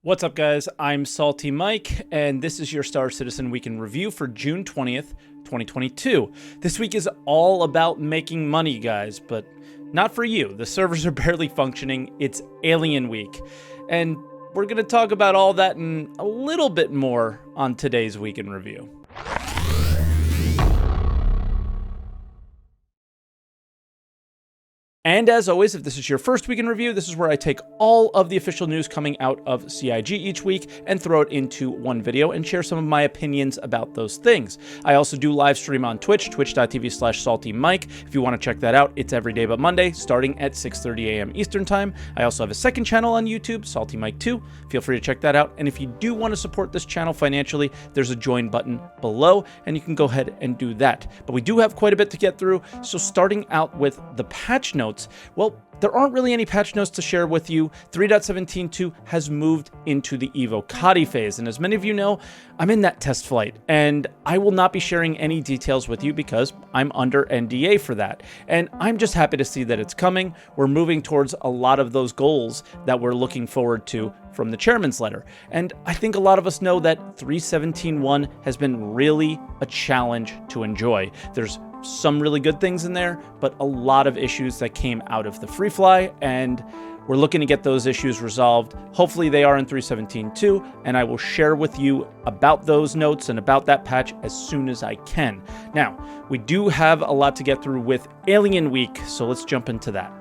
What's up, guys? I'm SaltEMike, and this is your Star Citizen Week in Review for June 20th, 2022. This week is all about making money, guys, but not for you. The servers are barely functioning. It's Alien Week, and we're going to talk about all that and a little bit more on today's Week in Review. And as always, if this is your first week in review, this is where I take all of the official news coming out of CIG each week and throw it into one video and share some of my opinions about those things. I also do live stream on Twitch, twitch.tv/SaltEMike. If you want to check that out, it's every day but Monday, starting at 6:30 a.m. Eastern Time. I also have a second channel on YouTube, SaltEMike 2. Feel free to check that out. And if you do want to support this channel financially, there's a join button below, and you can go ahead and do that. But we do have quite a bit to get through, so starting out with the patch notes. Well, there aren't really any patch notes to share with you. 3.17.2 has moved into the Evocati phase, and as many of you know, I'm in that test flight, and I will not be sharing any details with you because I'm under NDA for that. And I'm just happy to see that it's coming. We're moving towards a lot of those goals that we're looking forward to from the chairman's letter. And I think a lot of us know that 3.17.1 has been really a challenge to enjoy. There's some really good things in there, but a lot of issues that came out of the free fly, and we're looking to get those issues resolved. Hopefully they are in 3.17.2, and I will share with you about those notes and about that patch as soon as I can. Now, we do have a lot to get through with Alien Week, so let's jump into that.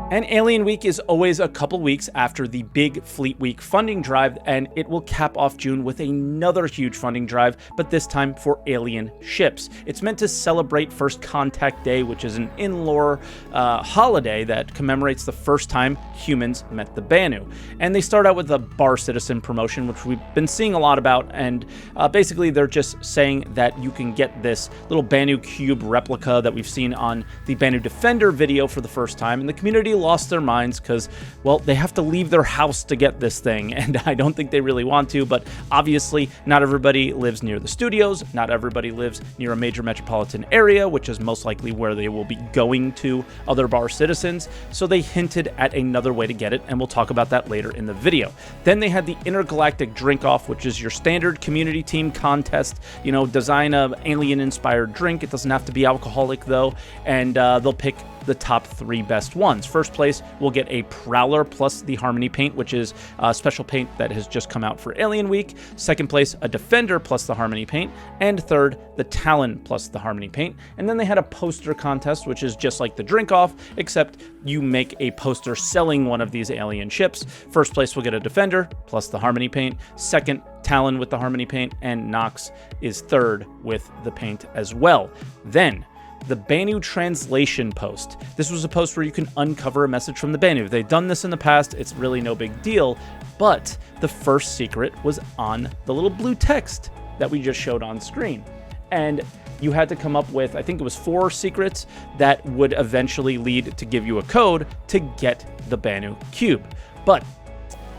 And Alien Week is always a couple weeks after the big Fleet Week funding drive, and it will cap off June with another huge funding drive, but this time for alien ships. It's meant to celebrate First Contact Day, which is an in-lore holiday that commemorates the first time humans met the Banu. And they start out with a Bar Citizen promotion, which we've been seeing a lot about, and basically they're just saying that you can get this little Banu cube replica that we've seen on the Banu Defender video for the first time, and the community lost their minds because, well, they have to leave their house to get this thing, and I don't think they really want to, but obviously not everybody lives near the studios, not everybody lives near a major metropolitan area, which is most likely where they will be going to other Bar Citizens, so they hinted at another way to get it, and we'll talk about that later in the video. Then they had the Intergalactic Drink-Off, which is your standard community team contest, you know, design a alien-inspired drink. It doesn't have to be alcoholic, though, and they'll pick the top 3 best ones. First place will get a Prowler plus the Harmony paint, which is a special paint that has just come out for Alien Week. Second place, a Defender plus the Harmony paint. And third, the Talon plus the Harmony paint. And then they had a poster contest, which is just like the Drink-Off, except you make a poster selling one of these alien ships. First place will get a Defender plus the Harmony paint. Second, Talon with the Harmony paint. And Nox is third with the paint as well. Then, the Banu translation post. This was a post where you can uncover a message from the Banu. They've done this in the past, it's really no big deal, but the first secret was on the little blue text that we just showed on screen. And you had to come up with, I think it was 4 secrets that would eventually lead to give you a code to get the Banu cube. But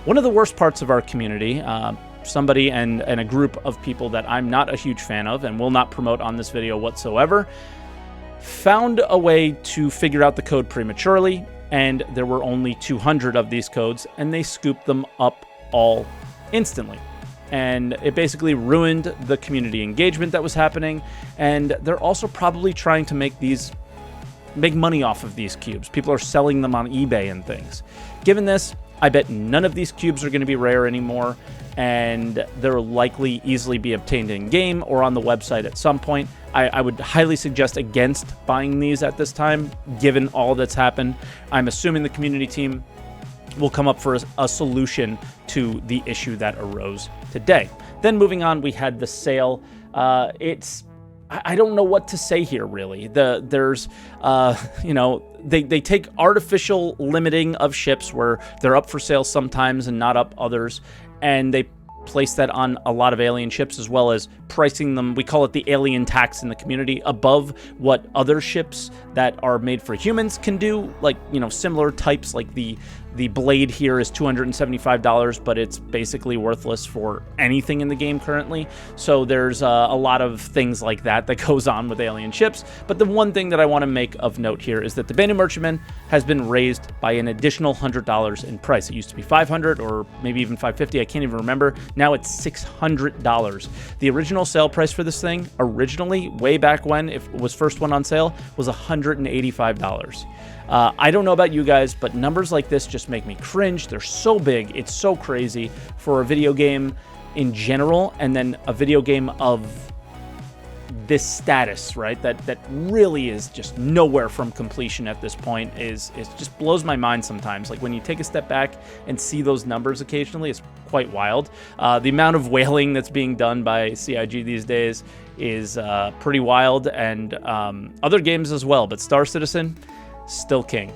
one of the worst parts of our community, somebody and a group of people that I'm not a huge fan of and will not promote on this video whatsoever, found a way to figure out the code prematurely, and there were only 200 of these codes, and they scooped them up all instantly. And it basically ruined the community engagement that was happening, and they're also probably trying to make money off of these cubes. People are selling them on eBay and things. Given this, I bet none of these cubes are going to be rare anymore, and they'll likely easily be obtained in-game or on the website at some point. I would highly suggest against buying these at this time, given all that's happened. I'm assuming the community team will come up for a solution to the issue that arose today. Then moving on, we had the sale. I don't know what to say here, really. There's, they take artificial limiting of ships where they're up for sale sometimes and not up others, and they place that on a lot of alien ships, as well as pricing them, we call it the alien tax in the community, above what other ships that are made for humans can do, like, you know, similar types like the The blade here is $275, but it's basically worthless for anything in the game currently. So there's a lot of things like that goes on with alien ships. But the one thing that I want to make of note here is that the Banu Merchantman has been raised by an additional $100 in price. It used to be $500 or maybe even $550. I can't even remember. Now it's $600. The original sale price for this thing, originally, way back when it was first one on sale, was $185. I don't know about you guys, but numbers like this just make me cringe. They're so big. It's so crazy for a video game in general, and then a video game of this status, right? That really is just nowhere from completion at this point. Is just blows my mind sometimes. Like when you take a step back and see those numbers occasionally, it's quite wild. The amount of whaling that's being done by CIG these days is pretty wild, and other games as well. But Star Citizen, still king.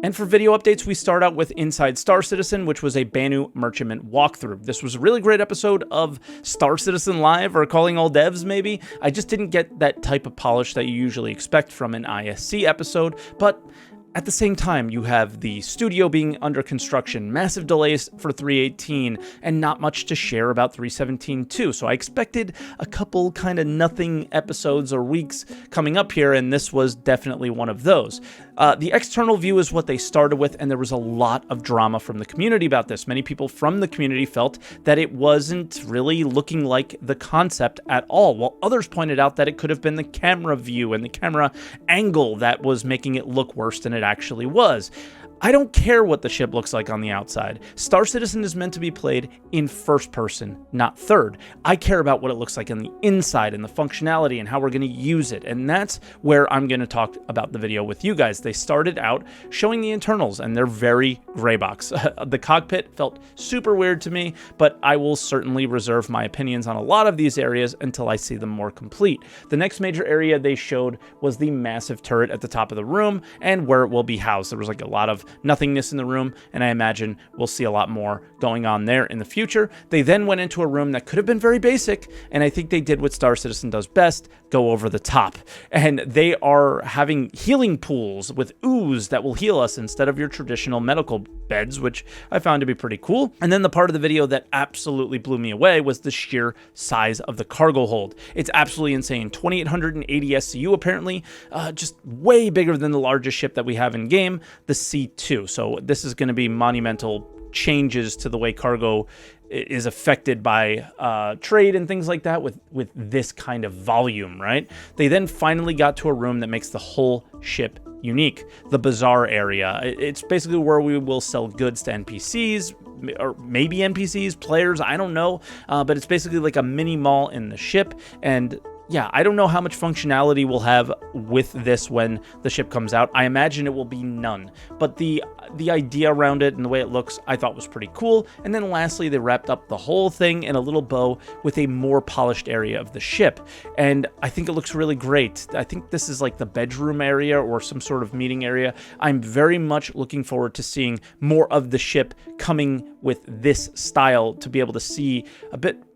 And for video updates, we start out with Inside Star Citizen, which was a Banu Merchantman walkthrough. This was a really great episode of Star Citizen Live, or Calling All Devs, maybe. I just didn't get that type of polish that you usually expect from an ISC episode, but at the same time, you have the studio being under construction, massive delays for 318, and not much to share about 317 too. So I expected a couple kind of nothing episodes or weeks coming up here, and this was definitely one of those. The external view is what they started with, and there was a lot of drama from the community about this. Many people from the community felt that it wasn't really looking like the concept at all, while others pointed out that it could have been the camera view and the camera angle that was making it look worse than it actually was. I don't care what the ship looks like on the outside. Star Citizen is meant to be played in first person, not third. I care about what it looks like on the inside and the functionality and how we're going to use it. And that's where I'm going to talk about the video with you guys. They started out showing the internals, and they're very gray box. The cockpit felt super weird to me, but I will certainly reserve my opinions on a lot of these areas until I see them more complete. The next major area they showed was the massive turret at the top of the room and where it will be housed. There was like a lot of nothingness in the room, and I imagine we'll see a lot more going on there in the future. They then went into a room that could have been very basic, and I think they did what Star Citizen does best, go over the top. And they are having healing pools with ooze that will heal us instead of your traditional medical beds, which I found to be pretty cool. And then the part of the video that absolutely blew me away was the sheer size of the cargo hold. It's absolutely insane. 2,880 SCU apparently, just way bigger than the largest ship that we have in game, the C2. So this is going to be monumental changes to the way cargo is affected by trade and things like that with this kind of volume, right? They then finally got to a room that makes the whole ship unique, the bazaar area. It's basically where we will sell goods to NPCs, or maybe NPCs, players, I don't know, but it's basically like a mini mall in the ship. And yeah, I don't know how much functionality we'll have with this when the ship comes out. I imagine it will be none, but the idea around it and the way it looks, I thought was pretty cool. And then lastly, they wrapped up the whole thing in a little bow with a more polished area of the ship. And I think it looks really great. I think this is like the bedroom area or some sort of meeting area. I'm very much looking forward to seeing more of the ship coming with this style, to be able to see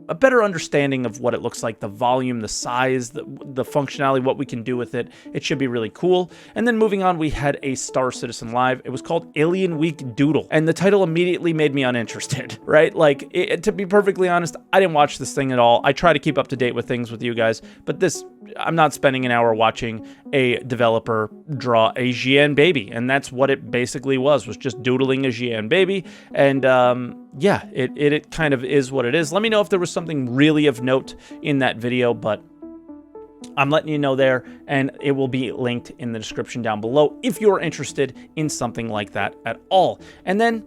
a better understanding of what it looks like, the volume, the size, the functionality, what we can do with it. It should be really cool. And then moving on, we had a Star Citizen Live. It was called Alien Week Doodle, and the title immediately made me uninterested, right? Like, to be perfectly honest, I didn't watch this thing at all. I try to keep up to date with things with you guys, but I'm not spending an hour watching a developer draw a GN baby, and that's what it basically was just doodling a GN baby. And yeah, it kind of is what it is. Let me know if there was something really of note in that video, but I'm letting you know there, and it will be linked in the description down below if you're interested in something like that at all. And then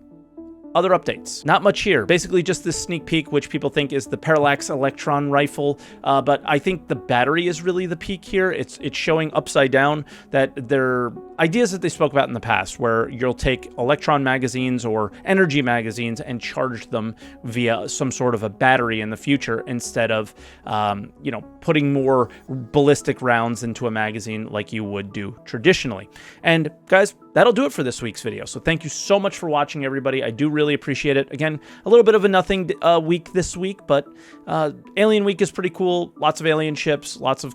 other updates. Not much here. Basically just this sneak peek, which people think is the Parallax Electron Rifle, but I think the battery is really the peak here. It's showing upside down that they're ideas that they spoke about in the past, where you'll take electron magazines or energy magazines and charge them via some sort of a battery in the future, instead of putting more ballistic rounds into a magazine like you would do traditionally. And guys, that'll do it for this week's video. So thank you so much for watching, everybody. I do really appreciate it. Again, a little bit of a nothing week this week, but Alien Week is pretty cool. Lots of alien ships, lots of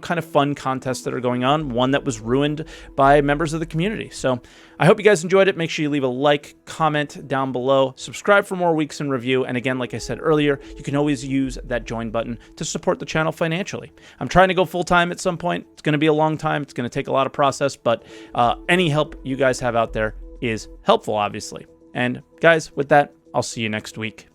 kind of fun contests that are going on. One that was ruined by members of the community. So I hope you guys enjoyed it. Make sure you leave a like, comment down below, subscribe for more weeks in review. And again, like I said earlier, you can always use that join button to support the channel financially. I'm trying to go full time at some point. It's going to be a long time. It's going to take a lot of process, but any help you guys have out there is helpful, obviously. And guys, with that, I'll see you next week.